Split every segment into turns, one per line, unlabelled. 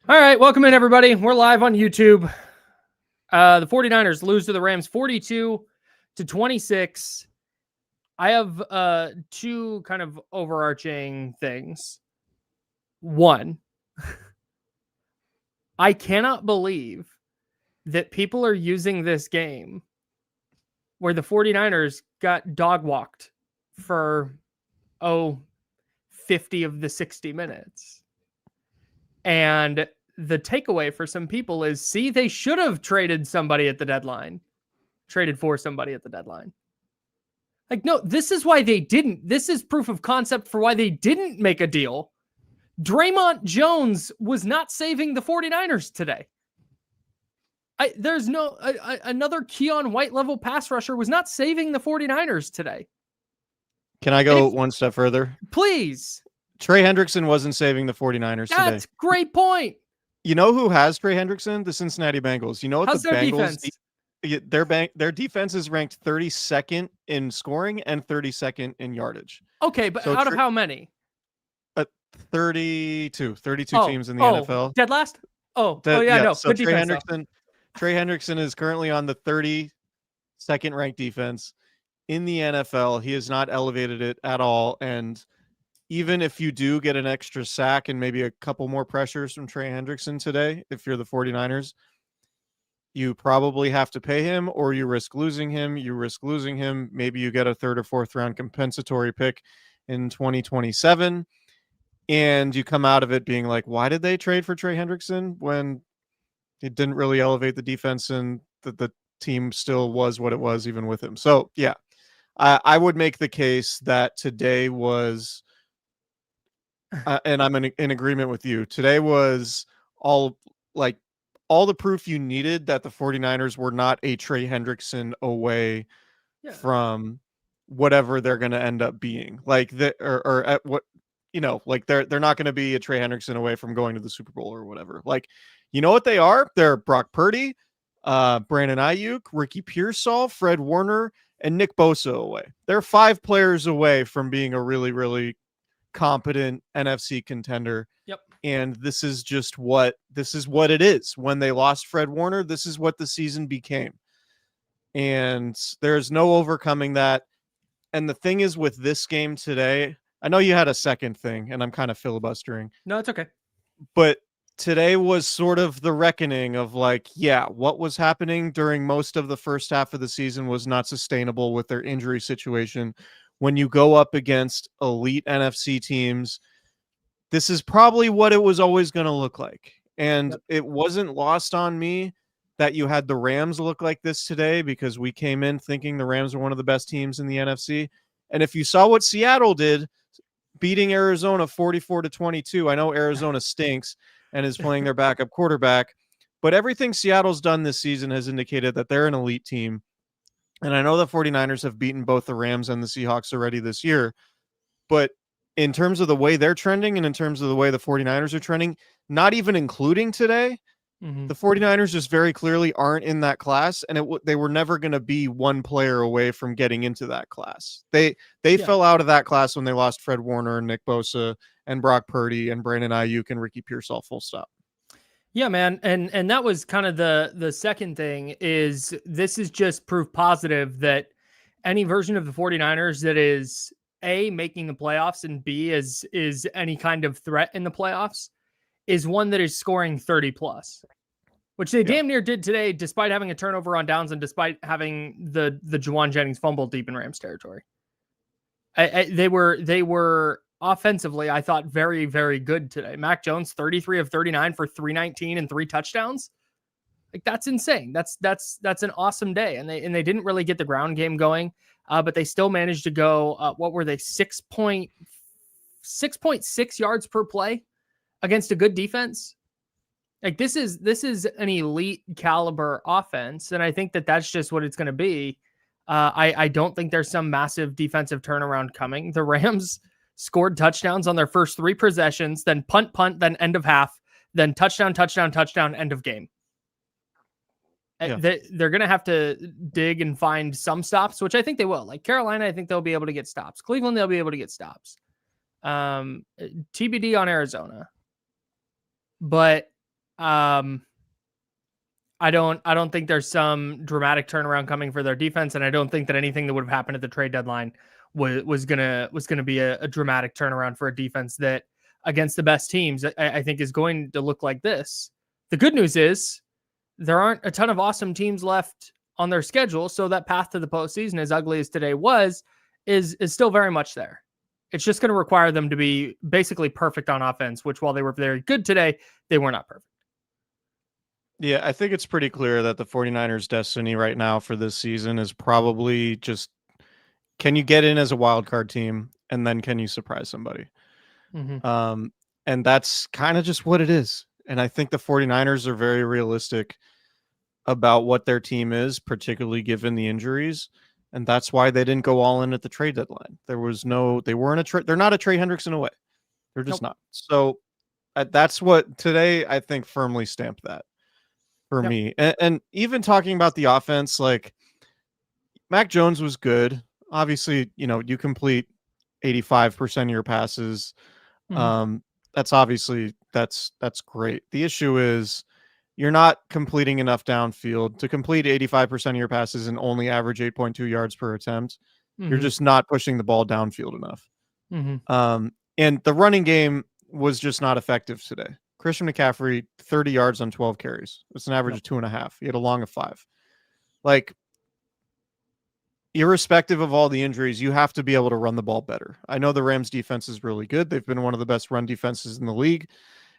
All right, welcome in, everybody. We're live on YouTube. The 49ers lose to the Rams 42-26. I have two kind of overarching things. One, I cannot believe that people are using this game where the 49ers got dog walked for 50 of the 60 minutes. And the takeaway for some people is, see, they should have traded for somebody at the deadline. Like, no, this is why they didn't. This is proof of concept for why they didn't make a deal. Draymond Jones was not saving the 49ers today. There's no, another Keon White level pass rusher was not saving the 49ers today.
Can I go one step further?
Please.
Trey Hendrickson wasn't saving the 49ers today.
That's a great point.
You know who has Trey Hendrickson? The Cincinnati Bengals. You know what?
How's
the
their
Bengals
defense?
Their defense is ranked 32nd in scoring and 32nd in yardage.
Okay, but so out of how many?
32 teams in the NFL.
Dead last? No.
So
Good
Trey
defense,
Trey Hendrickson is currently on the 32nd ranked defense in the NFL. He has not elevated it at all. And even if you do get an extra sack and maybe a couple more pressures from Trey Hendrickson today, if you're the 49ers, you probably have to pay him, or you risk losing him. Maybe you get a third or fourth round compensatory pick in 2027. And you come out of it being like, why did they trade for Trey Hendrickson when it didn't really elevate the defense and the team still was what it was even with him? So, yeah, I would make the case that today was, and I'm in agreement with you, today was all the proof you needed that the 49ers were not a Trey Hendrickson away from whatever they're going to end up being. Like, or at what, like they're not going to be a Trey Hendrickson away from going to the Super Bowl or whatever. Like, you know what they are? They're Brock Purdy, Brandon Ayuk, Ricky Pearsall, Fred Warner, and Nick Bosa away. They're 5 players away from being a really, really competent NFC contender.
Yep.
And this is what it is. When they lost Fred Warner, this is what the season became. And there's no overcoming that. And the thing is with this game today, I know you had a second thing, and I'm kind of filibustering.
No, it's okay.
But today was sort of the reckoning of what was happening during most of the first half of the season was not sustainable with their injury situation. When you go up against elite NFC teams, this is probably what it was always going to look like. And It wasn't lost on me that you had the Rams look like this today, because we came in thinking the Rams were one of the best teams in the NFC. And if you saw what Seattle did, beating Arizona 44-22, I know Arizona stinks and is playing their backup quarterback, but everything Seattle's done this season has indicated that they're an elite team. And I know the 49ers have beaten both the Rams and the Seahawks already this year, but in terms of the way they're trending and in terms of the way the 49ers are trending, not even including today, the 49ers just very clearly aren't in that class, and they were never going to be one player away from getting into that class. They fell out of that class when they lost Fred Warner and Nick Bosa and Brock Purdy and Brandon Ayuk and Ricky Pearsall, full stop.
Yeah, man. And that was kind of the second thing is this is just proof positive that any version of the 49ers that is A, making the playoffs, and B, is any kind of threat in the playoffs, is one that is scoring 30 plus, which they damn near did today, despite having a turnover on downs and despite having the Juwan Jennings fumble deep in Rams territory. They were offensively, I thought, very, very good today. Mac Jones, 33 of 39 for 319 and 3 touchdowns. Like, that's insane. That's an awesome day. And they didn't really get the ground game going, but they still managed to go, what were they? 6.6 yards per play against a good defense. Like, this is an elite caliber offense. And I think that's just what it's going to be. I don't think there's some massive defensive turnaround coming. The Rams scored touchdowns on their first 3 possessions, then punt, then end of half, then touchdown, end of game. Yeah. They're going to have to dig and find some stops, which I think they will. Like Carolina, I think they'll be able to get stops. Cleveland, they'll be able to get stops. TBD on Arizona. But I don't think there's some dramatic turnaround coming for their defense, and I don't think that anything that would have happened at the trade deadline was gonna be a dramatic turnaround for a defense that against the best teams I think is going to look like this. The good news is there aren't a ton of awesome teams left on their schedule, so that path to the postseason, as ugly as today was, is still very much there. It's just going to require them to be basically perfect on offense, which while they were very good today, they were not perfect.
Yeah, I think it's pretty clear that the 49ers' destiny right now for this season is probably just, can you get in as a wild card team, and then can you surprise somebody?
Mm-hmm.
And that's kind of just what it is. And I think the 49ers are very realistic about what their team is, particularly given the injuries. And that's why they didn't go all in at the trade deadline. They weren't they're not a Trey Hendrickson away. They're just not. So that's what today I think firmly stamped that for me. And even talking about the offense, like Mac Jones was good. Obviously, you complete 85% of your passes.
Mm-hmm.
That's obviously that's great. The issue is you're not completing enough downfield to complete 85% of your passes and only average 8.2 yards per attempt. You're
Mm-hmm.
just not pushing the ball downfield enough.
Mm-hmm.
And the running game was just not effective today. Christian McCaffrey, 30 yards on 12 carries. It's an average of 2.5. He had a long of 5. Like, irrespective of all the injuries, you have to be able to run the ball better. I know the Rams defense is really good. They've been one of the best run defenses in the league.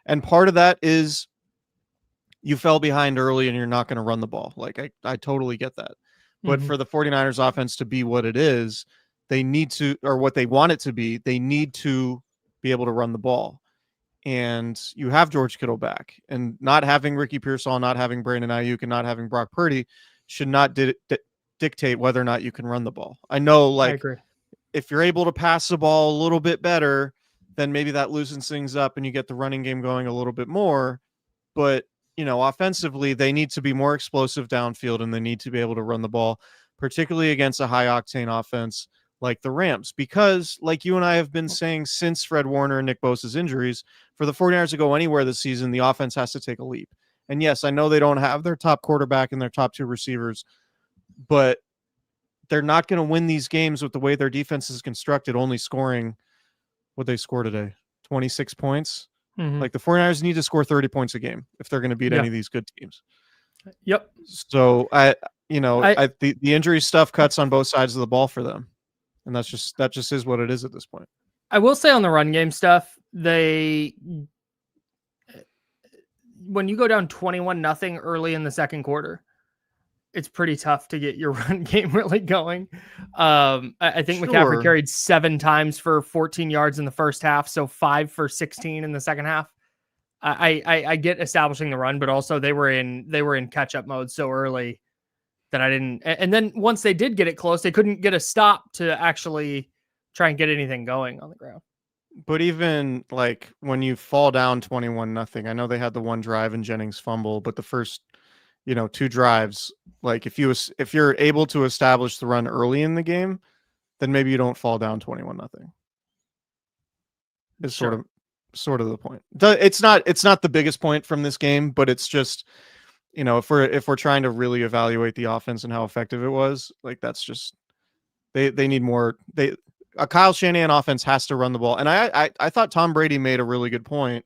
And part of that is you fell behind early and you're not going to run the ball. Like, I totally get that. But for the 49ers offense to be what it is, they need to, or what they want it to be, they need to be able to run the ball. And you have George Kittle back, and not having Ricky Pearsall, not having Brandon Ayuk, and not having Brock Purdy should not dictate whether or not you can run the ball. I know,
I
like,
agree.
if you're able to pass the ball a little bit better, then maybe that loosens things up and you get the running game going a little bit more. But, offensively, they need to be more explosive downfield, and they need to be able to run the ball, particularly against a high octane offense like the Rams. Because, like you and I have been saying since Fred Warner and Nick Bosa's injuries, for the 49ers to go anywhere this season, the offense has to take a leap. And yes, I know they don't have their top quarterback and their top 2 receivers, but they're not going to win these games with the way their defense is constructed, only scoring what they score today, 26 points.
Mm-hmm.
Like, the 49ers need to score 30 points a game if they're going to beat any of these good teams.
Yep.
So the injury stuff cuts on both sides of the ball for them. And that just is what it is at this point.
I will say on the run game stuff, when you go down 21-0 early in the second quarter, it's pretty tough to get your run game really going. I think McCaffrey carried 7 times for 14 yards in the first half, so 5 for 16 in the second half. I get establishing the run, but also they were in catch up mode so early that I didn't. And then once they did get it close, they couldn't get a stop to actually try and get anything going on the ground.
But even like when you fall down 21-0, I know they had the one drive and Jennings fumble, but the first 2 drives, like if you're able to establish the run early in the game, then maybe you don't fall down 21-0. Is
Sure.
sort of the point. It's not the biggest point from this game, but it's just, if we're trying to really evaluate the offense and how effective it was, like, that's just, they need more. A Kyle Shanahan offense has to run the ball. And I thought Tom Brady made a really good point.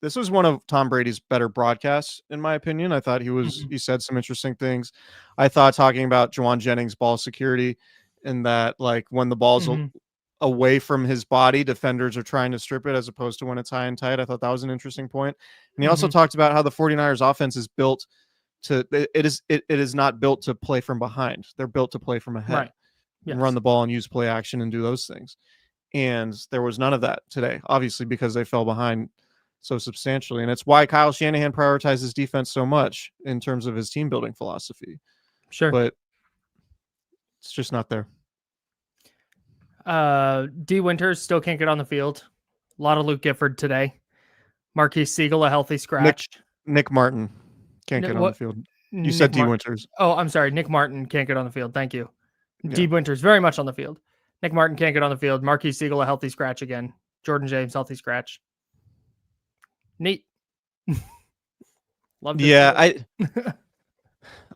This was one of Tom Brady's better broadcasts, in my opinion. I thought he said some interesting things. I thought talking about Juwan Jennings' ball security, and that, like, when the ball's away from his body, defenders are trying to strip it as opposed to when it's high and tight. I thought that was an interesting point. And he also talked about how the 49ers offense is built to, it is not built to play from behind. They're built to play from ahead.
Right. Yes.
And run the ball and use play action and do those things. And there was none of that today, obviously, because they fell behind so substantially. And it's why Kyle Shanahan prioritizes defense so much in terms of his team building philosophy.
Sure.
But it's just not there.
D. Winters still can't get on the field. A lot of Luke Gifford today. Marquise Siegel, a healthy scratch.
Nick Martin can't get on the field. You said D. Winters.
Oh, I'm sorry. Nick Martin can't get on the field. Thank you.
Yeah.
D. Winters very much on the field. Nick Martin can't get on the field. Marquise Siegel, a healthy scratch again. Jordan James, healthy scratch. Neat Love
Yeah,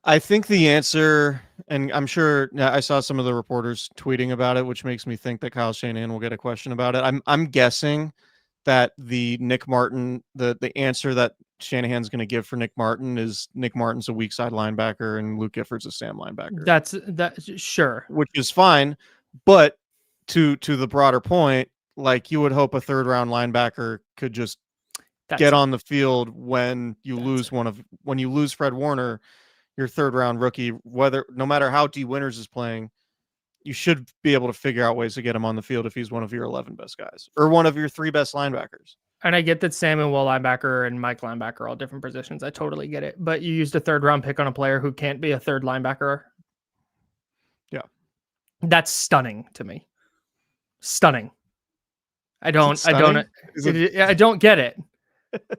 I think the answer, and I'm sure I saw some of the reporters tweeting about it, which makes me think that Kyle Shanahan will get a question about it. I'm guessing that the Nick Martin, the answer that Shanahan's going to give for Nick Martin is Nick Martin's a weak side linebacker and Luke Gifford's a Sam linebacker.
That's sure,
which is fine, but to the broader point, like you would hope a third round linebacker could just get on the field when you lose Fred Warner, your third round rookie, no matter how D Winters is playing, you should be able to figure out ways to get him on the field if he's one of your 11 best guys or one of your 3 best linebackers.
And I get that Sam and Will linebacker and Mike linebacker are all different positions. I totally get it. But you used a third round pick on a player who can't be a third linebacker.
Yeah.
That's stunning to me. Stunning. I don't get it.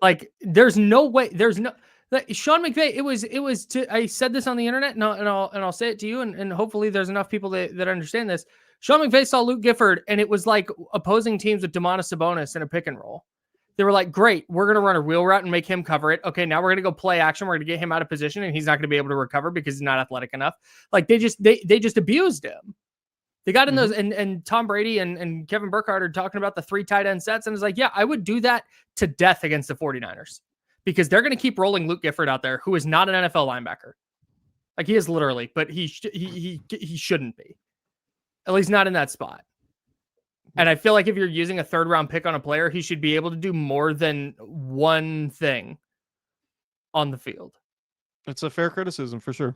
Like, there's no way. There's no. Like, Sean McVay. I said this on the internet, and I'll say it to you, and hopefully there's enough people that understand this. Sean McVay saw Luke Gifford, and it was like opposing teams with Demonis Sabonis in a pick and roll. They were like, "Great, we're gonna run a wheel route and make him cover it. Okay, now we're gonna go play action. We're gonna get him out of position, and he's not gonna be able to recover because he's not athletic enough." Like they just abused him. They got in those, and Tom Brady and Kevin Burkhardt are talking about the 3 tight end sets. And it's like, yeah, I would do that to death against the 49ers because they're going to keep rolling Luke Gifford out there, who is not an NFL linebacker. Like he is literally, but he shouldn't be, at least not in that spot. And I feel like if you're using a third round pick on a player, he should be able to do more than one thing on the field.
It's a fair criticism for sure.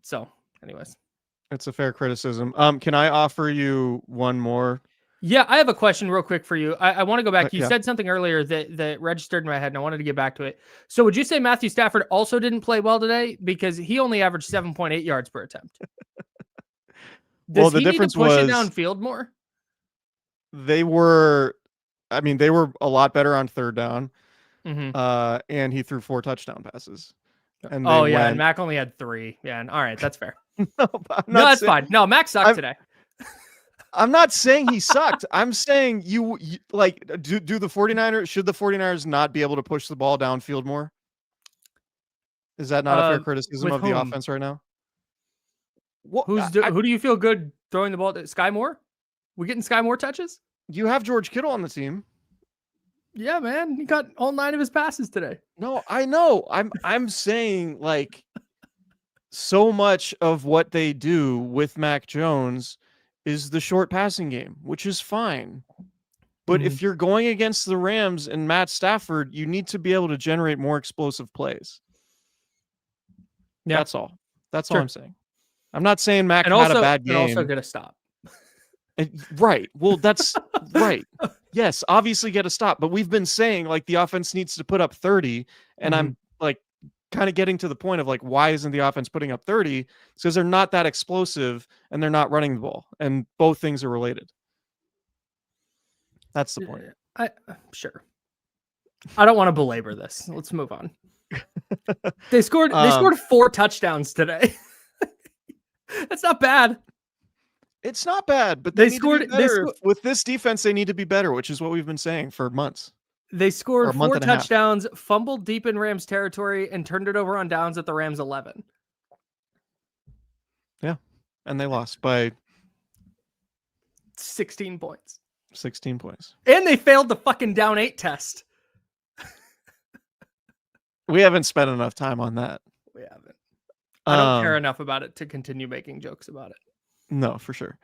So anyways.
It's a fair criticism. Can I offer you one more?
Yeah, I have a question real quick for you. I want to go back. You said something earlier that registered in my head, and I wanted to get back to it. So would you say Matthew Stafford also didn't play well today? Because he only averaged 7.8 yards per attempt. Does he need to push it downfield more?
They were a lot better on third down. And he threw 4 touchdown passes. And
and Mac only had 3. Yeah, and all right, that's fair. No, that's fine. No, Mac sucked today.
I'm not saying he sucked. I'm saying you like do the 49ers, should the 49ers not be able to push the ball downfield more? Is that not a fair criticism of the offense right now?
Who do you feel good throwing the ball to? Sky Moore? We getting Sky Moore touches?
You have George Kittle on the team.
Yeah, man. He got all 9 of his passes today.
No, I know. I'm saying like so much of what they do with Mac Jones is the short passing game, which is fine. But if you're going against the Rams and Matt Stafford, you need to be able to generate more explosive plays. Yeah. That's all. That's all I'm saying. I'm not saying Mac had a bad game.
And also get a stop.
Right. Well, that's right. Yes, obviously get a stop. But we've been saying like the offense needs to put up 30. And I'm like kind of getting to the point of like, why isn't the offense putting up 30? It's because they're not that explosive and they're not running the ball. And both things are related. That's the point.
Sure. I don't want to belabor this. Let's move on. They scored 4 touchdowns today. That's not bad.
It's not bad, but they scored with this defense. They need to be better, which is what we've been saying for months.
They scored 4 touchdowns, fumbled deep in Rams territory, and turned it over on downs at the Rams 11.
Yeah, and they lost by
16 points.
16 points.
And they failed the fucking down 8 test.
We haven't spent enough time on that.
We haven't. I don't care enough about it to continue making jokes about it.
No, for sure.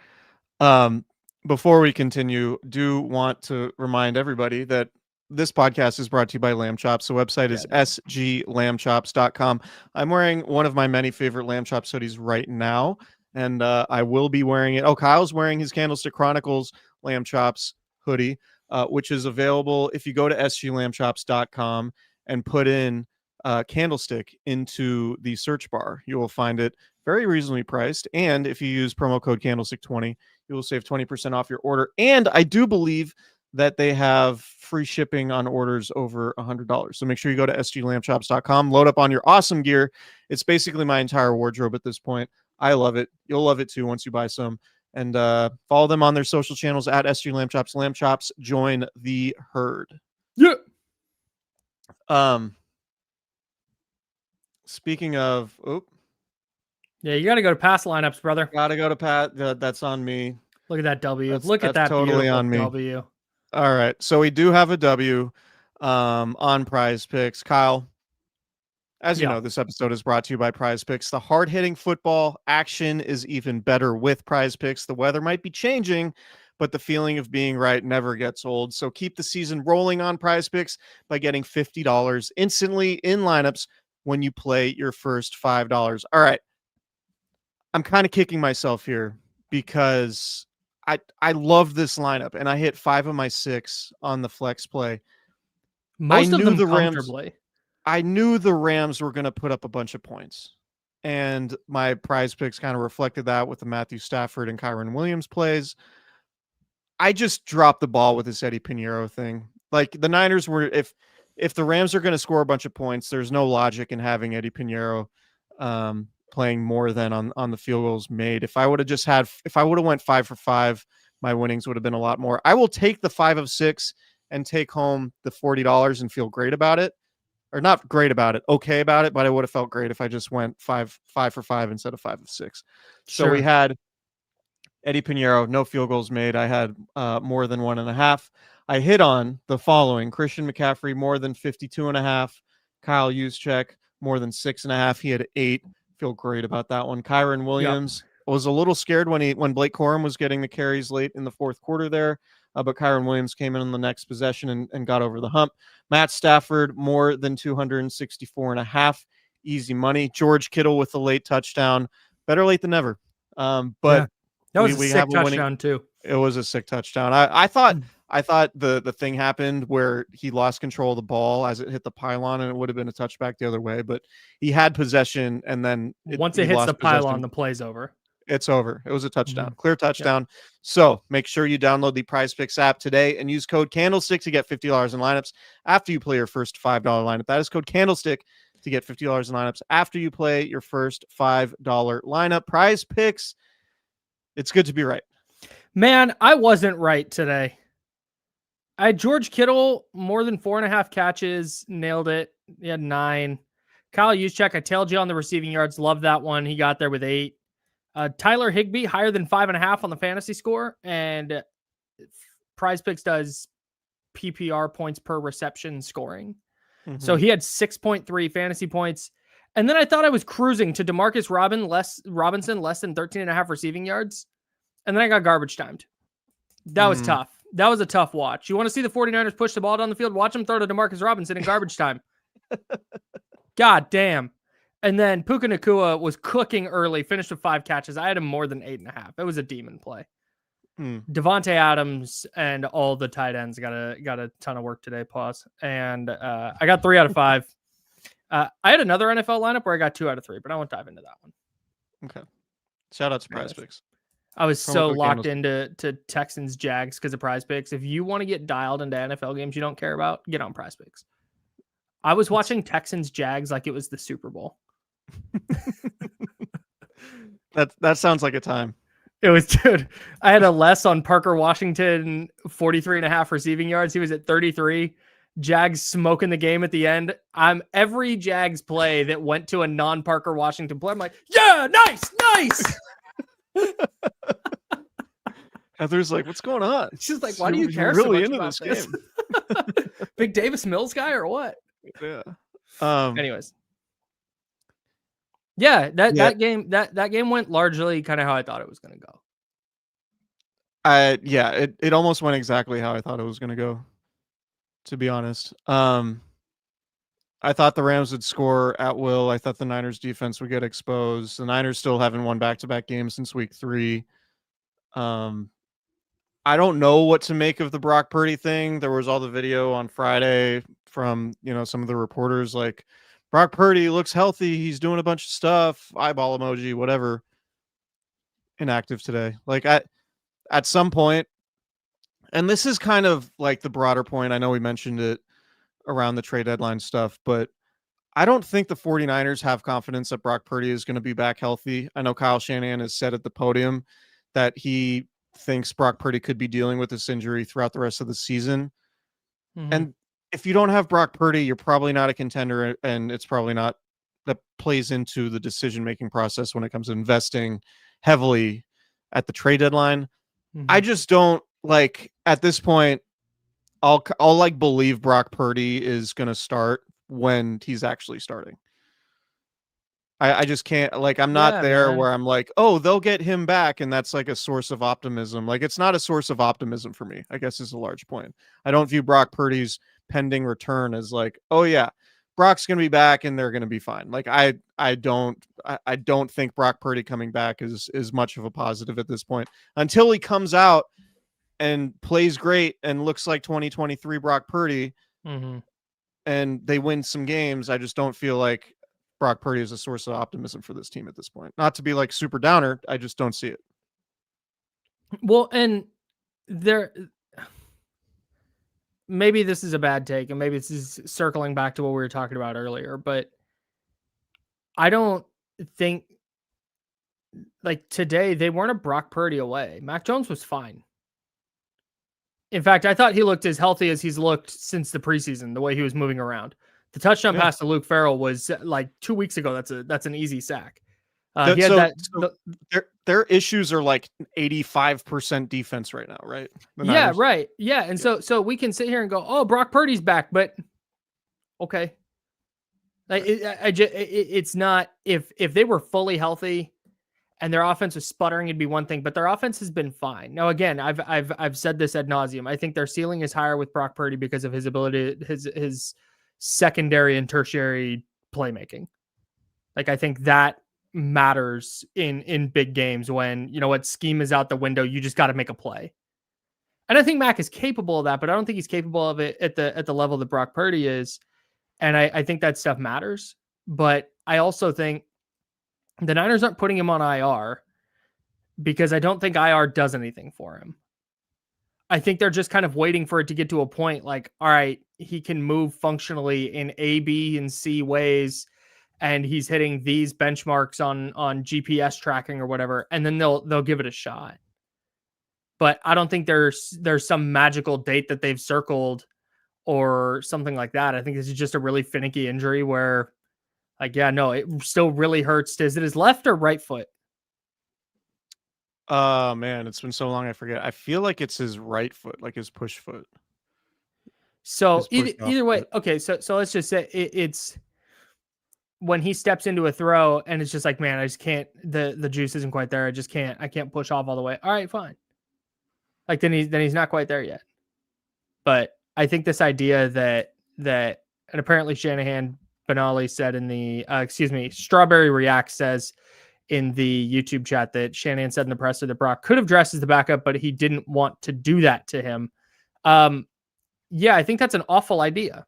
Before we continue, do want to remind everybody that this podcast is brought to you by Lamb Chops. The website is sglambchops.com. I'm wearing one of my many favorite Lamb Chops hoodies right now, and I will be wearing it. Oh, Kyle's wearing his Candlestick Chronicles Lamb Chops hoodie, which is available if you go to sglambchops.com and put in Candlestick into the search bar. You will find it very reasonably priced. And if you use promo code Candlestick20, you will save 20% off your order. And I do believe that they have free shipping on orders over $100. So make sure you go to sglambchops.com, load up on your awesome gear. It's basically my entire wardrobe at this point. I love it. You'll love it too once you buy some. And follow them on their social channels at sglambchops. Lamb Chops, join the herd.
Yeah.
Um, speaking of,
Yeah, you got to go to pass lineups, brother.
gotta go to Pat. That's on me.
Look at that W. Look at
That's
that
totally
beautiful
on me.
W.
All right, so we do have a W on Prize Picks. Kyle, as you know, this episode is brought to you by Prize Picks. The hard-hitting football action is even better with Prize Picks. The weather might be changing, but the feeling of being right never gets old. So keep the season rolling on Prize Picks by getting $50 instantly in lineups when you play your first $5. All right, I'm kind of kicking myself here because I love this lineup and I hit 5 of my 6 on the flex play.
Most of them comfortably.
I knew the Rams were going to put up a bunch of points. And my Prize Picks kind of reflected that with the Matthew Stafford and Kyron Williams plays. I just dropped the ball with this Eddie Pinheiro thing. Like the Niners were, if the Rams are going to score a bunch of points, there's no logic in having Eddie Pinheiro playing more than on the field goals made. If I would have went 5 for 5, my winnings would have been a lot more. I will take the 5 of 6 and take home the $40 and feel great about it. Or not great about it, okay about it, but I would have felt great if I just went 5 for 5 instead of 5 of 6. So we had Eddie Pinheiro, no field goals made. I had more than 1.5. I hit on the following: Christian McCaffrey more than 52.5. Kyle Juszczyk more than 6.5. He had 8. Feel great about that one. Kyron Williams was a little scared when Blake Corum was getting the carries late in the fourth quarter there. But Kyron Williams came in on the next possession and got over the hump. Matt Stafford, more than 264.5. Easy money. George Kittle with the late touchdown. Better late than never. But
that was a sick touchdown too.
It was a sick touchdown. I thought the thing happened where he lost control of the ball as it hit the pylon, and it would have been a touchback the other way. But he had possession, and then
once it hits the pylon, the play's over.
It's over. It was a touchdown, clear touchdown. Yep. So make sure you download the Prize Picks app today and use code Candlestick to get $50 in lineups after you play your first $5 lineup. That is code Candlestick to get $50 in lineups after you play your first $5 lineup. Prize Picks. It's good to be right.
Man, I wasn't right today. I had George Kittle, more than 4.5 catches, nailed it. He had 9. Kyle Juszczyk, I tailed you on the receiving yards. Love that one. He got there with 8. Tyler Higbee, higher than 5.5 on the fantasy score, and Prize Picks does PPR points per reception scoring. Mm-hmm. So he had 6.3 fantasy points. And then I thought I was cruising to Demarcus Robinson, less than 13.5 receiving yards. And then I got garbage timed. That was tough. That was a tough watch. You want to see the 49ers push the ball down the field? Watch them throw to Demarcus Robinson in garbage time. God damn. And then Puka Nacua was cooking early, finished with 5 catches. I had him more than 8.5. It was a demon play. Devontae Adams and all the tight ends got a ton of work today. Pause. And I got 3 out of 5. I had another NFL lineup where I got 2 out of 3, but I won't dive into that one.
Okay. Shout out to Prize Picks.
I was so locked into Texans Jags because of Prize Picks. If you want to get dialed into NFL games you don't care about, get on Prize Picks. I was watching Texans Jags like it was the Super Bowl.
That sounds like a time.
It was, dude. I had a less on Parker Washington, 43.5 receiving yards. He was at 33. Jags smoking the game at the end. Every Jags play that went to a non-Parker Washington play, I'm like, yeah, nice.
Heather's like, what's going on?
She's like, why do you care so much about this game? Big Davis Mills guy or what?
Yeah.
Anyways. Yeah, that game went largely kind of how I thought it was going to go.
It almost went exactly how I thought it was going to go, to be honest. I thought the Rams would score at will. I thought the Niners defense would get exposed. The Niners still haven't won back-to-back games since week 3. I don't know what to make of the Brock Purdy thing. There was all the video on Friday from, some of the reporters like, Brock Purdy looks healthy. He's doing a bunch of stuff. Eyeball emoji, whatever. Inactive today. Like at some point, and this is kind of like the broader point. I know we mentioned it around the trade deadline stuff, but I don't think the 49ers have confidence that Brock Purdy is going to be back healthy. I know Kyle Shanahan has said at the podium that he thinks Brock Purdy could be dealing with this injury throughout the rest of the season. Mm-hmm. And if you don't have Brock Purdy, you're probably not a contender, and it's probably not that plays into the decision-making process when it comes to investing heavily at the trade deadline. I just don't like at this point. I'll like believe Brock Purdy is going to start when he's actually starting. I just can't like I'm not
Yeah,
there
man.
where I'm like, oh, they'll get him back, and that's like a source of optimism. Like it's not a source of optimism for me, I guess is a large point. I don't view Brock Purdy's pending return as like, oh yeah, Brock's gonna be back and they're gonna be fine. Like I don't think Brock Purdy coming back is much of a positive at this point until he comes out and plays great and looks like 2023 Brock Purdy
Mm-hmm.
and they win some games. I just don't feel like Brock Purdy is a source of optimism for this team at this point. Not to be like super downer, I just don't see it.
Well, and there, maybe this is a bad take, and maybe this is circling back to what we were talking about earlier, but I don't think like today they weren't a Brock Purdy away. Mac Jones was fine. In fact, I thought he looked as healthy as he's looked since the preseason, the way he was moving around. The touchdown
Yeah.
pass to Luke Farrell was like 2 weeks ago. That's an easy sack. He
That,
had
so
that.
so their issues are like 85% defense right now, right? The
Yeah,
Niners.
right. Yeah, and so we can sit here and go, "Oh, Brock Purdy's back," but okay. Like
Right.
it's not if they were fully healthy and their offense was sputtering, it'd be one thing, but their offense has been fine. Now, again, I've said this ad nauseum. I think their ceiling is higher with Brock Purdy because of his ability, his secondary and tertiary playmaking. Like I think that matters in big games when you know what scheme is out the window. You just got to make a play. And I think Mac is capable of that, but I don't think he's capable of it at the level that Brock Purdy is. And I think that stuff matters. But I also think the Niners aren't putting him on IR because I don't think IR does anything for him. I think they're just kind of waiting for it to get to a point like, all right, he can move functionally in A, B, and C ways, and he's hitting these benchmarks on GPS tracking or whatever, and then they'll give it a shot. But I don't think there's some magical date that they've circled or something like that. I think this is just a really finicky injury where, like, yeah, no, it still really hurts. Is it his left or right foot?
Oh man, it's been so long I forget. I feel like it's his right foot, like his push foot.
So
His push off
either way,
foot.
okay. So let's just say it's when he steps into a throw and it's just like, man, I just can't. The juice isn't quite there. I can't push off all the way. All right, fine. Like then he's not quite there yet. But I think this idea that and apparently Shanahan Benali said in the Strawberry React says in the YouTube chat that Shanahan said in the presser that Brock could have dressed as the backup, but he didn't want to do that to him. Yeah, I think that's an awful idea.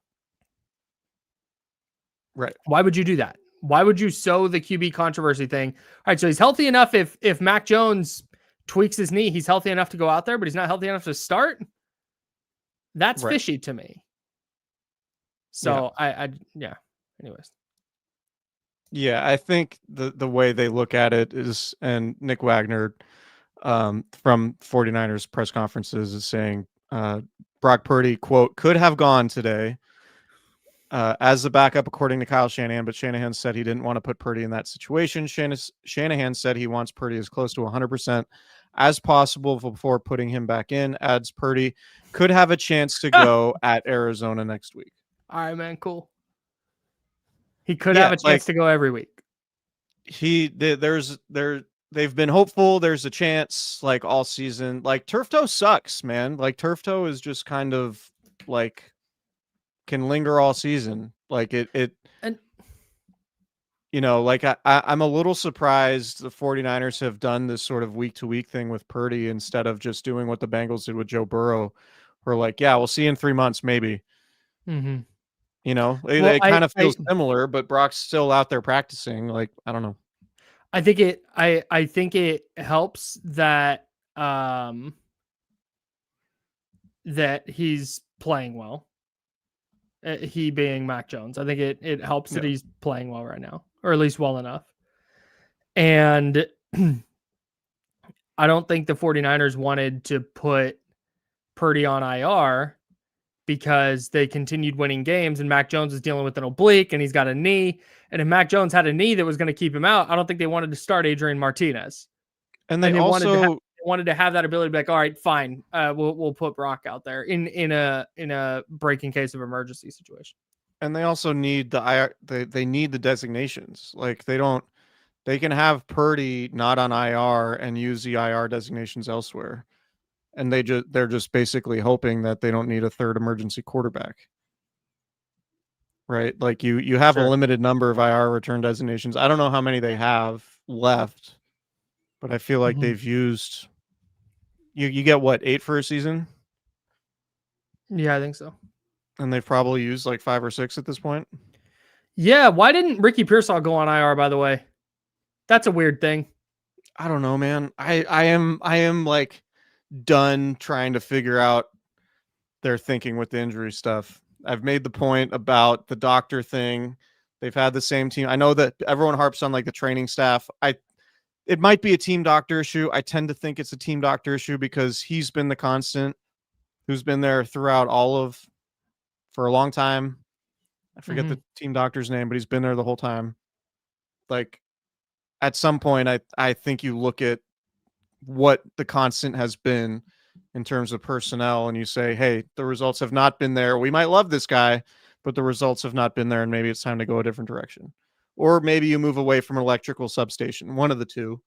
Right.
Why would you do that? Why would you sow the QB controversy thing? All right, so he's healthy enough if Mac Jones tweaks his knee, he's healthy enough to go out there, but he's not healthy enough to start. That's
Right.
fishy to me. So yeah. Anyways.
Yeah, I think the way they look at it is, and Nick Wagner from 49ers press conferences is saying Brock Purdy, quote, could have gone today as the backup, according to Kyle Shanahan, but Shanahan said he didn't want to put Purdy in that situation. Shanahan said he wants Purdy as close to 100% as possible before putting him back in. Adds Purdy could have a chance to go at Arizona next week.
All right, man, cool. He could have a chance to go every week.
They've been hopeful. There's a chance like all season. Like turf toe sucks, man. Like turf toe is just kind of like can linger all season. Like it
and
you know, like I'm a little surprised the 49ers have done this sort of week to week thing with Purdy instead of just doing what the Bengals did with Joe Burrow. We're like, yeah, we'll see you in 3 months, maybe.
Mm-hmm.
You know,
Well,
it kind of feels similar, but Brock's still out there practicing. Like, I don't know.
I think it helps that that he's playing well. He being Mac Jones. I think it helps that he's playing well right now, or at least well enough. And I don't think the 49ers wanted to put Purdy on IR because they continued winning games, and Mac Jones is dealing with an oblique and he's got a knee. And if Mac Jones had a knee that was going to keep him out, I don't think they wanted to start Adrian Martinez.
And they
wanted to have that ability to be like, all right, fine, we'll put Brock out there in a breaking case of emergency situation.
And they also need the IR. They need the designations. Like they can have Purdy not on IR and use the IR designations elsewhere. And they're just basically hoping that they don't need a third emergency quarterback. Right? Like you have a limited number of IR return designations. I don't know how many they have left, but I feel like they've used you get what, 8 for a season?
Yeah, I think so.
And they've probably used like 5 or 6 at this point.
Yeah, why didn't Ricky Pearsall go on IR, by the way? That's a weird thing.
I don't know, man. I am like done trying to figure out their thinking with the injury stuff. I've made the point about the doctor thing. They've had the same team. I know that everyone harps on like the training staff. It might be a team doctor issue. I tend to think it's a team doctor issue because he's been the constant who's been there throughout for a long time. I forget the team doctor's name, but he's been there the whole time. Like at some point, I think you look at what the constant has been in terms of personnel and you say, hey, the results have not been there. We might love this guy, but the results have not been there. And maybe it's time to go a different direction. Or maybe you move away from an electrical substation. One of the two.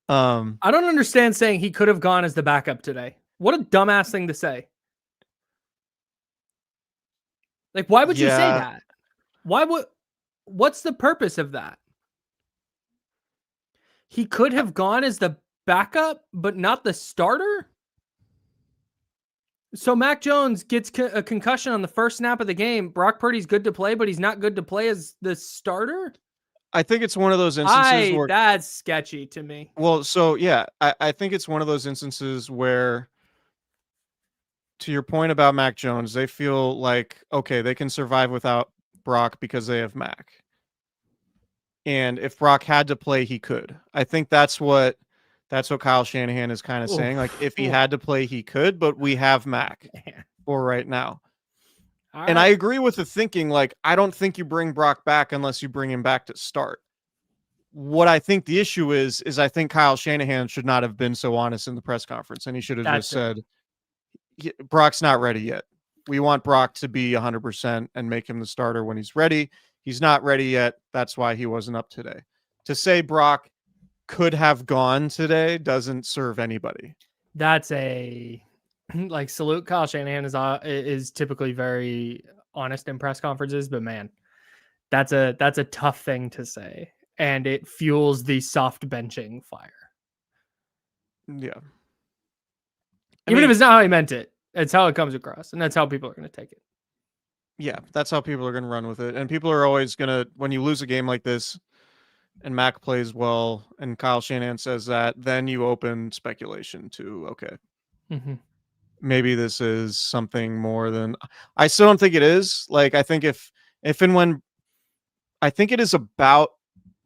I don't understand saying he could have gone as the backup today. What a dumbass thing to say. Like, why would you say that? What's the purpose of that? He could have gone as the backup, but not the starter? So Mac Jones gets a concussion on the first snap of the game. Brock Purdy's good to play, but he's not good to play as the starter?
I think it's one of those instances where
that's sketchy to me.
Well, so yeah, I think it's one of those instances where, to your point about Mac Jones, they feel like, okay, they can survive without Brock because they have Mac. And if Brock had to play, he could. I think that's what Kyle Shanahan is kind of saying. Like, if he had to play, he could, but we have Mac for right now. And I agree with the thinking, like, I don't think you bring Brock back unless you bring him back to start. What I think the issue is I think Kyle Shanahan should not have been so honest in the press conference, and he should have just said, Brock's not ready yet. We want Brock to be 100% and make him the starter when he's ready. He's not ready yet. That's why he wasn't up today. To say Brock could have gone today doesn't serve anybody.
That's a salute. Kyle Shanahan is typically very honest in press conferences, but man, that's a tough thing to say, and it fuels the soft benching fire.
Yeah.
Even if it's not how he meant it, it's how it comes across, and that's how people are going to take it.
Yeah, that's how people are going to run with it. And people are always going to, when you lose a game like this and Mac plays well and Kyle Shanahan says that, then you open speculation to, okay, maybe this is something more than, I still don't think it is. Like, I think if and when, I think it is about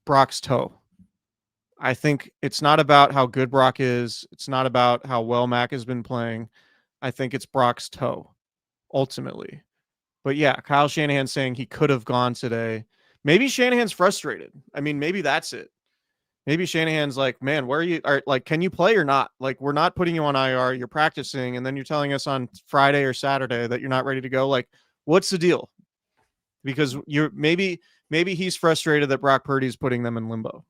Brock's toe. I think it's not about how good Brock is. It's not about how well Mac has been playing. I think it's Brock's toe, ultimately. But yeah, Kyle Shanahan saying he could have gone today. Maybe Shanahan's frustrated. I mean, maybe that's it. Maybe Shanahan's like, man, where are you? Like, can you play or not? Like, we're not putting you on IR. You're practicing, and then you're telling us on Friday or Saturday that you're not ready to go. Like, what's the deal? Because maybe he's frustrated that Brock Purdy's putting them in limbo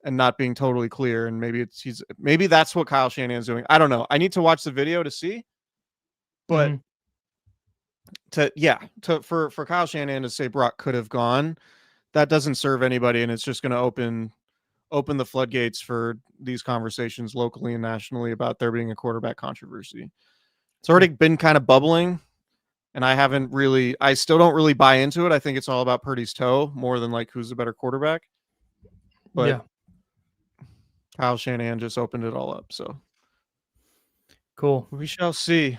and not being totally clear. And maybe that's what Kyle Shanahan's doing. I don't know. I need to watch the video to see. But for Kyle Shanahan to say Brock could have gone, that doesn't serve anybody, and it's just going to open the floodgates for these conversations locally and nationally about there being a quarterback controversy. It's already been kind of bubbling, and I still don't really buy into it. I think it's all about Purdy's toe more than like who's the better quarterback. But Kyle Shanahan just opened it all up, so
cool.
We shall see.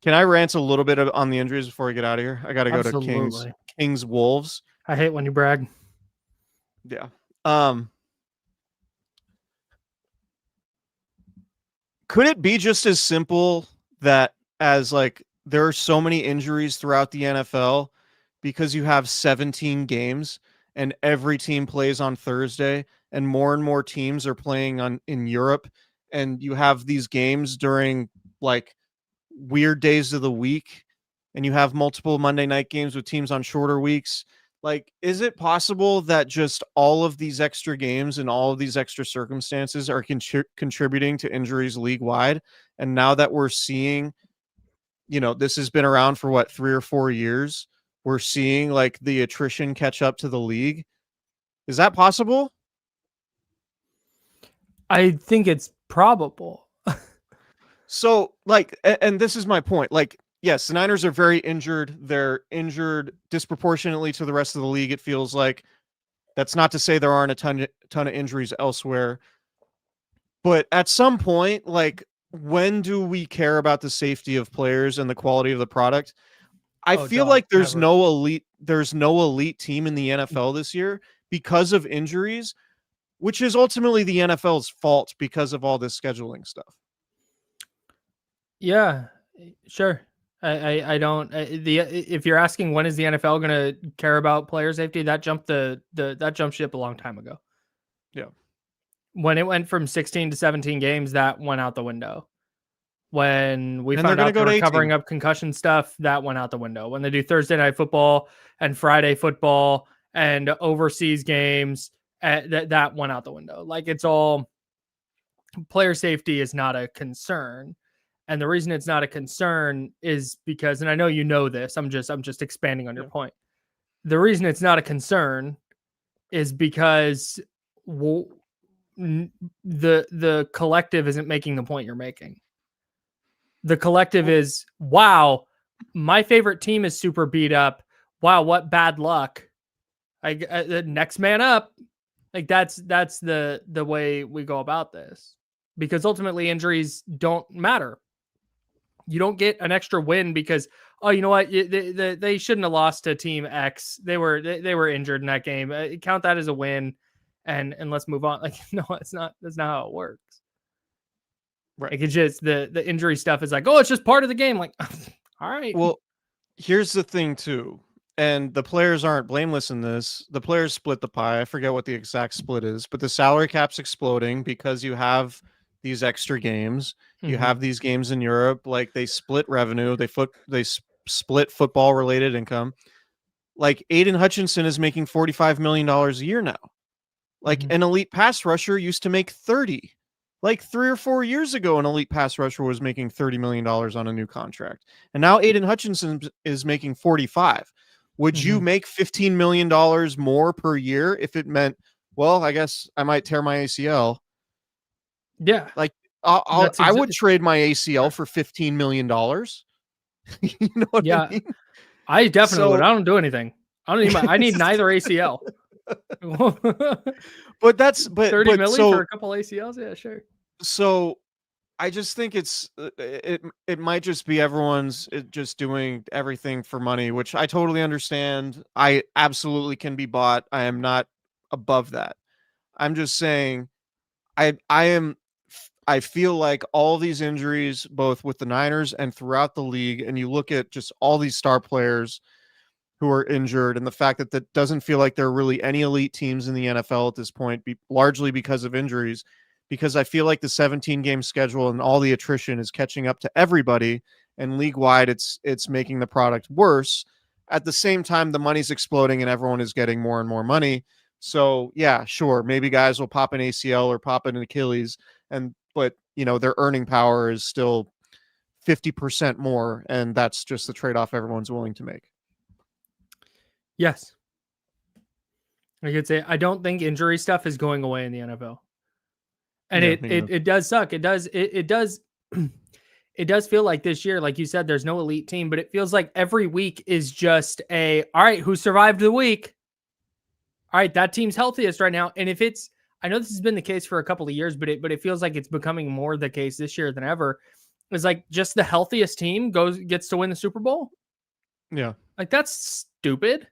Can I rant a little bit on the injuries before we get out of here? I got to go to Kings Wolves.
I hate when you brag.
Yeah. Could it be just as simple that as like there are so many injuries throughout the NFL because you have 17 games and every team plays on Thursday and more teams are playing on in Europe, and you have these games during like weird days of the week, and you have multiple Monday night games with teams on shorter weeks. Like, is it possible that just all of these extra games and all of these extra circumstances are contributing to injuries league wide? And now that we're seeing, this has been around for what, 3 or 4 years, we're seeing like the attrition catch up to the league. Is that possible?
I think it's probable.
So, like, and this is my point. Like, yes, the Niners are very injured. They're injured disproportionately to the rest of the league, it feels like. That's not to say there aren't a ton of injuries elsewhere. But at some point, like, when do we care about the safety of players and the quality of the product? I feel like there's
never.
no elite team in the NFL this year because of injuries, which is ultimately the NFL's fault because of all this scheduling stuff.
Yeah, sure. I don't if you're asking when is the NFL going to care about player safety, that jumped that jumped ship a long time ago.
Yeah.
When it went from 16 to 17 games, that went out the window. When we
And they're
found
going to
out they
go to
were
18.
covering up concussion stuff, that went out the window. When they do Thursday night football and Friday football and overseas games, that went out the window. Like, it's all player safety is not a concern. And the reason it's not a concern is because, and I know you know this, I'm just expanding on your point. The reason it's not a concern is because the collective isn't making the point you're making. The collective is, wow, my favorite team is super beat up. Wow, what bad luck. The next man up. Like, that's the way we go about this, because ultimately injuries don't matter. You don't get an extra win because, oh, you know what, they shouldn't have lost to team X. They were injured in that game. Count that as a win, and let's move on. Like, no, it's not. That's not how it works.
Right.
Like, it's just the injury stuff is like, oh, it's just part of the game. Like, all right.
Well, here's the thing too, and the players aren't blameless in this. The players split the pie. I forget what the exact split is, but the salary cap's exploding because you have these extra games. You have these games in Europe. Like, they split revenue. They split football related income. Like, Aiden Hutchinson is making $45 million a year now. Like, an elite pass rusher used to make 30. Like 3 or 4 years ago, an elite pass rusher was making $30 million on a new contract. And now Aiden Hutchinson is making 45. Would you make $15 million more per year if it meant, well, I guess I might tear my ACL?
Yeah.
Like, I would trade my ACL for $15 million. You know what I mean?
I definitely would. I don't do anything. I don't need I need neither ACL.
But that's
30 million for a couple ACLs. Yeah, sure.
So I just think it might just be everyone's just doing everything for money, which I totally understand. I absolutely can be bought. I am not above that. I'm just saying I feel like all these injuries, both with the Niners and throughout the league, and you look at just all these star players who are injured, and the fact that doesn't feel like there are really any elite teams in the NFL at this point, largely because of injuries, because I feel like the 17-game schedule and all the attrition is catching up to everybody, and league-wide it's making the product worse. At the same time, the money's exploding and everyone is getting more and more money. So, yeah, sure, maybe guys will pop an ACL or pop an Achilles, but their earning power is still 50% more, and that's just the trade-off everyone's willing to make.
Yes. I could say I don't think injury stuff is going away in the NFL. And it does suck. It does it does feel like this year, like you said, there's no elite team, but it feels like every week is just all right, who survived the week? All right, that team's healthiest right now. And if it's, I know this has been the case for a couple of years, but it feels like it's becoming more the case this year than ever. It's like just the healthiest team gets to win the Super Bowl.
Yeah.
Like, that's stupid.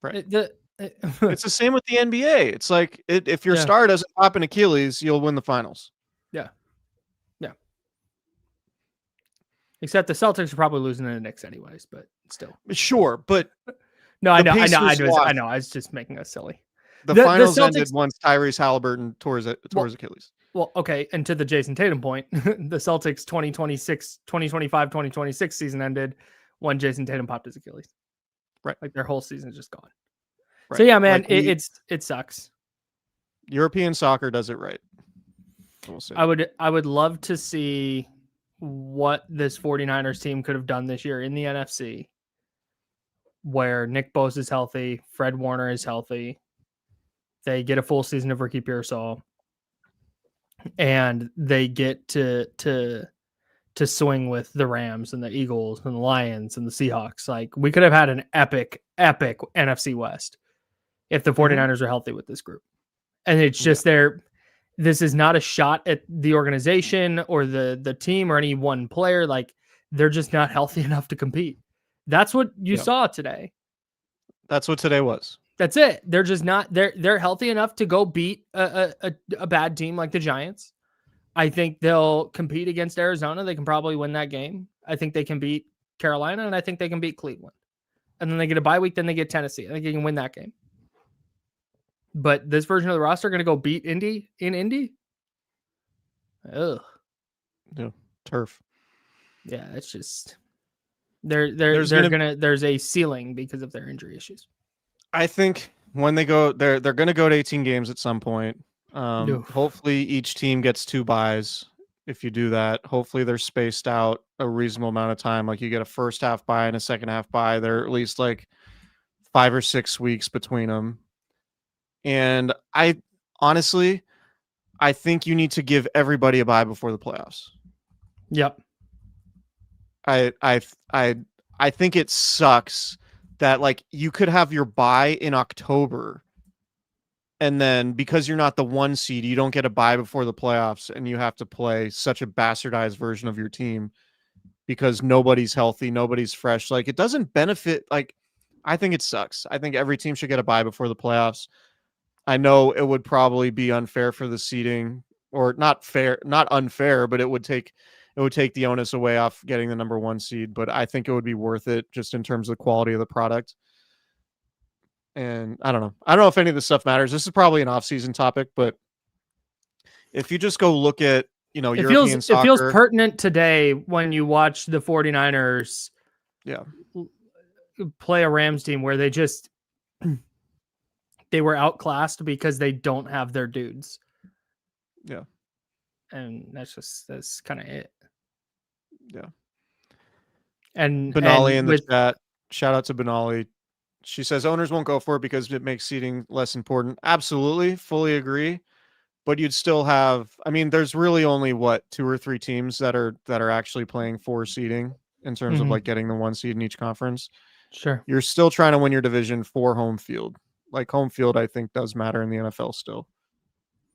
Right. It's the same with the NBA. It's like if your star doesn't pop an Achilles, you'll win the finals.
Yeah. Yeah. Except the Celtics are probably losing to the Knicks anyways, but still.
Sure, but
no, I know.
Lost.
I was just making us silly.
The finals ended once Tyrese Halliburton tore his Achilles.
Well, okay, and to the Jason Tatum point, the Celtics 2025, 2026 season ended when Jason Tatum popped his Achilles.
Right.
Like their whole season is just gone.
Right.
So yeah, man, it sucks.
European soccer does it right. We'll see.
I would love to see what this 49ers team could have done this year in the NFC, where Nick Bosa is healthy, Fred Warner is healthy, they get a full season of Ricky Pearsall, and they get to swing with the Rams and the Eagles and the Lions and the Seahawks. Like we could have had an epic NFC West if the 49ers are healthy with this group. And it's just this is not a shot at the organization or the team or any one player. Like they're just not healthy enough to compete. That's what you saw today.
That's what today was.
That's it. They're just not, they're healthy enough to go beat a bad team like the Giants. I think they'll compete against Arizona. They can probably win that game. I think they can beat Carolina, and I think they can beat Cleveland. And then they get a bye week, then they get Tennessee. I think they can win that game. But this version of the roster are going to go beat Indy in Indy? Ugh.
Yeah, turf.
Yeah, it's just there's a ceiling because of their injury issues.
I think when they go, they're going to go to 18 games at some point. Hopefully each team gets 2 byes. If you do that, hopefully they're spaced out a reasonable amount of time. Like you get a first half bye and a second half bye. They're at least like 5 or 6 weeks between them. And I think you need to give everybody a bye before the playoffs.
Yep.
I think it sucks that like you could have your bye in October, and then because you're not the 1 seed, you don't get a bye before the playoffs, and you have to play such a bastardized version of your team because nobody's healthy, nobody's fresh. Like it doesn't benefit. Like I think it sucks. I think every team should get a bye before the playoffs. I know it would probably be unfair for the seeding, or not unfair, but it would take the onus away off getting the number 1 seed. But I think it would be worth it just in terms of the quality of the product. And I don't know if any of this stuff matters. This is probably an off-season topic, but if you just go look at, European soccer,
it feels pertinent today when you watch the 49ers play a Rams team where they were outclassed because they don't have their dudes.
Yeah.
And that's kind of it.
Yeah.
And
Benali in the chat. Shout out to Benali. She says owners won't go for it because it makes seeding less important. Absolutely. Fully agree. But you'd still have, there's really only 2 or 3 teams that are actually playing for seeding in terms of like getting the 1 seed in each conference.
Sure.
You're still trying to win your division for home field. Like home field, I think does matter in the NFL still.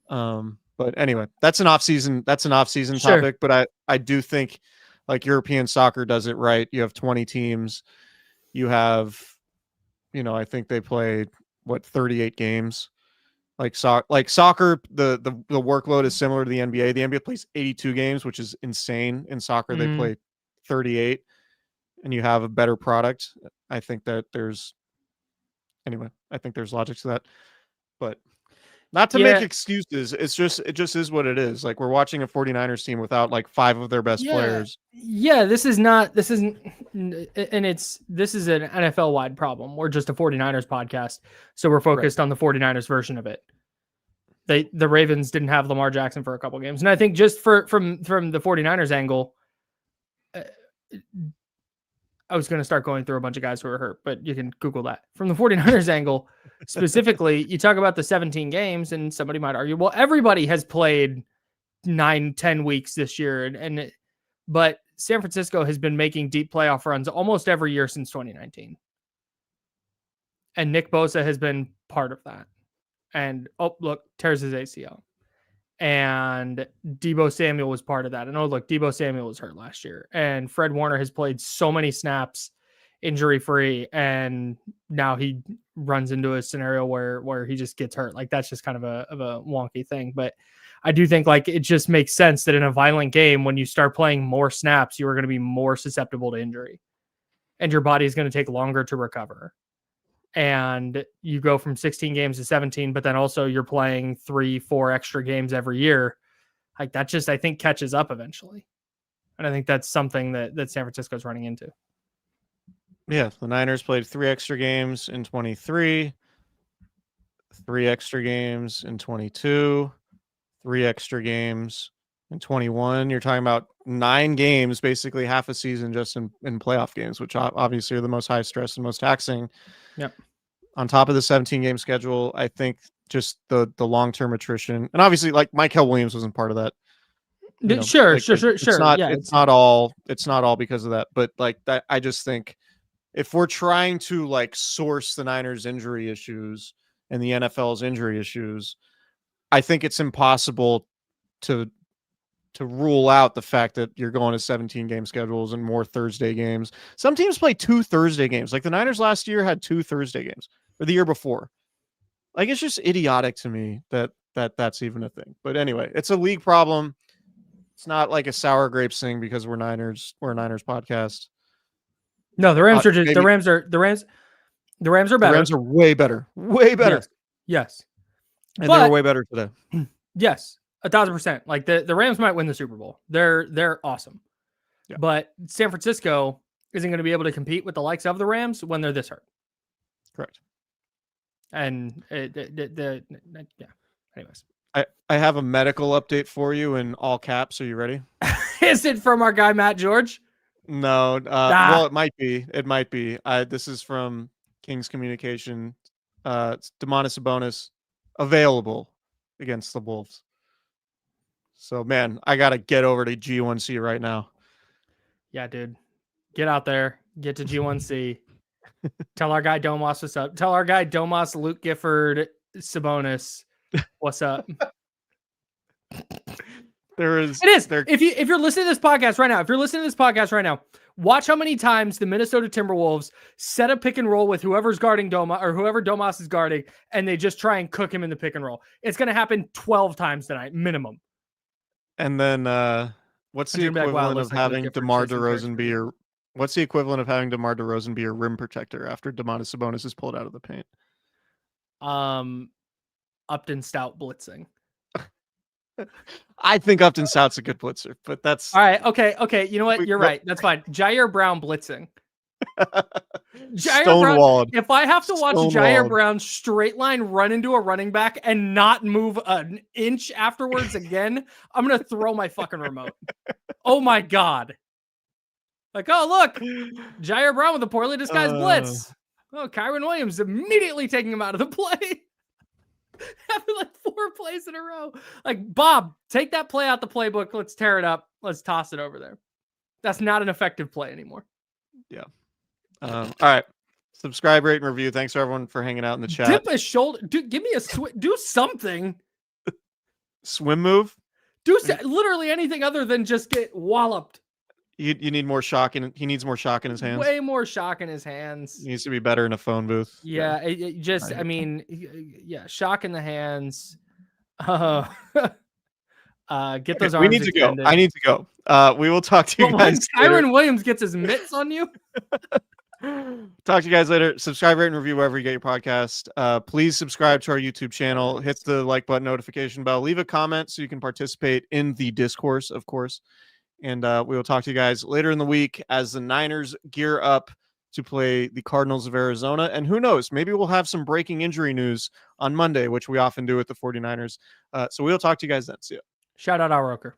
But anyway, that's an off-season topic, but I do think like European soccer does it right. You have 20 teams. You have, I think they play 38 games. Like soccer, the workload is similar to the NBA. The NBA plays 82 games, which is insane. In soccer, they play 38, and you have a better product. I think there's logic to that, but not to make excuses. It just is what it is. Like we're watching a 49ers team without like 5 of their best players.
Yeah, this is an NFL wide problem. We're just a 49ers podcast. So we're focused on the 49ers version of it. The Ravens didn't have Lamar Jackson for a couple games. And I think just from the 49ers angle, I was going to start going through a bunch of guys who are hurt, but you can Google that. From the 49ers angle, specifically, you talk about the 17 games, and somebody might argue, well, everybody has played 9-10 weeks this year. But San Francisco has been making deep playoff runs almost every year since 2019. And Nick Bosa has been part of that. And, tears his ACL. And Deebo Samuel was part of that. And Deebo Samuel was hurt last year. And Fred Warner has played so many snaps injury-free, and now he runs into a scenario where he just gets hurt. Like that's just kind of a wonky thing. But I do think like it just makes sense that in a violent game, when you start playing more snaps, you are going to be more susceptible to injury, and your body is going to take longer to recover. And you go from 16 games to 17, but then also you're playing 3-4 extra games every year. Like that just, I think, catches up eventually. And I think that's something that San Francisco's running into.
Yeah, the Niners played 3 extra games in 23, 3 extra games in 22, 3 extra games in 21. You're talking about 9 games, basically half a season just in playoff games, which obviously are the most high stress and most taxing.
Yep.
On top of the 17-game schedule, I think just the long-term attrition, and obviously like Michael Williams wasn't part of that.
Sure.
Yeah, it's not all because of that, but like that, I just think if we're trying to like source the Niners injury issues and the NFL's injury issues, I think it's impossible to rule out the fact that you're going to 17-game schedules and more Thursday games. Some teams play 2 Thursday games. Like the Niners last year had 2 Thursday games, or the year before. Like it's just idiotic to me that's even a thing. But anyway, it's a league problem. It's not like a sour grapes thing because we're a Niners podcast.
No, the Rams are just the Rams are better.
The Rams are way better. Way better.
Yes.
And they're way better today.
Yes. 1,000%. Like the Rams might win the Super Bowl. They're awesome. Yeah. But San Francisco isn't going to be able to compete with the likes of the Rams when they're this hurt.
Correct.
And yeah. Anyways.
I have a medical update for you in all caps. Are you ready?
Is it from our guy, Matt George?
No. Well, it might be. It might be. This is from King's Communication. It's Domantas Sabonis available against the Wolves. So, man, I got to get over to G1C right now.
Yeah, dude. Get out there. Get to G1C. Tell our guy Domas what's up. Tell our guy Domas, Luke Gifford, Sabonis what's up. It is. If you're listening to this podcast right now, watch how many times the Minnesota Timberwolves set a pick and roll with whoever's guarding Domas or whoever Domas is guarding, and they just try and cook him in the pick and roll. It's going to happen 12 times tonight, minimum.
And then what's the equivalent of having DeMar DeRozan be your rim protector after Domantas Sabonis is pulled out of the paint?
Upton Stout blitzing.
I think Upton Stout's a good blitzer, but that's
all right. Okay. You know what? You're right. That's fine. Jair Brown blitzing.
Stonewalled.
If I have to watch Jair Brown straight line run into a running back and not move an inch afterwards again, I'm gonna throw my fucking remote. Oh my god! Like, oh look, Jair Brown with a poorly disguised blitz. Oh, Kyron Williams immediately taking him out of the play. Having like 4 plays in a row. Like, Bob, take that play out the playbook. Let's tear it up. Let's toss it over there. That's not an effective play anymore.
Yeah. All right. Subscribe, rate, and review. Thanks for everyone for hanging out in the chat.
Dip a shoulder. Dude, give me a do something.
Swim move.
Do literally anything other than just get walloped.
You need more shock, and he needs more shock in his hands.
Way more shock in his hands.
He needs to be better in a phone booth.
Yeah, I mean, shock in the hands. Get those arms.
We need to go. I need to go. We will talk to you guys later.
Kyron Williams gets his mitts on you.
Talk to you guys later. Subscribe, rate, and review wherever you get your podcast. Please subscribe to our YouTube channel. Hit the like button, notification bell. Leave a comment so you can participate in the discourse, of course. And we will talk to you guys later in the week as the Niners gear up to play the Cardinals of Arizona. And who knows, maybe we'll have some breaking injury news on Monday, which we often do with the 49ers. So we'll talk to you guys then. See ya.
Shout out Al Roker.